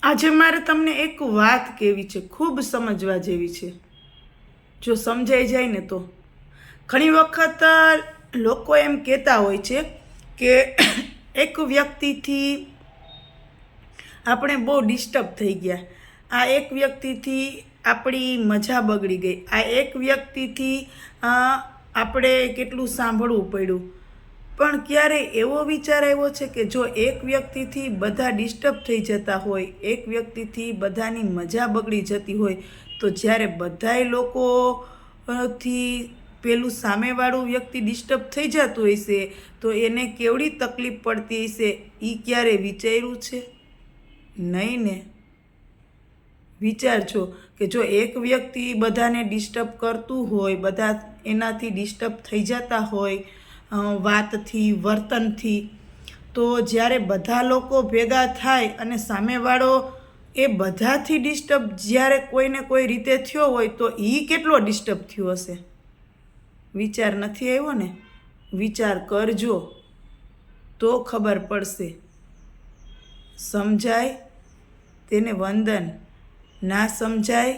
આજે મારે તમને એક વાત કહેવી છે, ખૂબ સમજવા જેવી છે. જો સમજાઈ જાય ને તો. ઘણી વખત લોકો એમ કહેતા હોય છે કે એક વ્યક્તિથી આપણે બહુ ડિસ્ટર્બ થઈ ગયા, આ એક વ્યક્તિથી આપણી મજા બગડી ગઈ, આ એક વ્યક્તિથી આપણે કેટલું સાંભળવું પડ્યું. પણ ક્યારે એવો વિચાર આવ્યો છે કે જો એક વ્યક્તિથી બધા ડિસ્ટર્બ થઈ જતા હોય, એક વ્યક્તિથી બધાની મજા બગડી જતી હોય, તો જ્યારે બધાય લોકોથી પેલું સામેવાળું વ્યક્તિ ડિસ્ટર્બ થઈ જતું હશે તો એને કેવડી તકલીફ પડતી હશે, એ ક્યારે વિચાર્યું છે? નહીં ને. વિચારજો કે જો એક વ્યક્તિ બધાને ડિસ્ટર્બ કરતું હોય, બધા એનાથી ડિસ્ટર્બ થઈ જતા હોય વાતથી, વર્તનથી, તો જ્યારે બધા લોકો ભેગા થાય અને સામેવાળો એ બધાથી ડિસ્ટર્બ જ્યારે કોઈને કોઈ રીતે થયો હોય તો એ કેટલો ડિસ્ટર્બ થયો હશે? વિચાર નથી આવ્યો ને? વિચાર કરજો તો ખબર પડશે. સમજાય તેને વંદન, ના સમજાય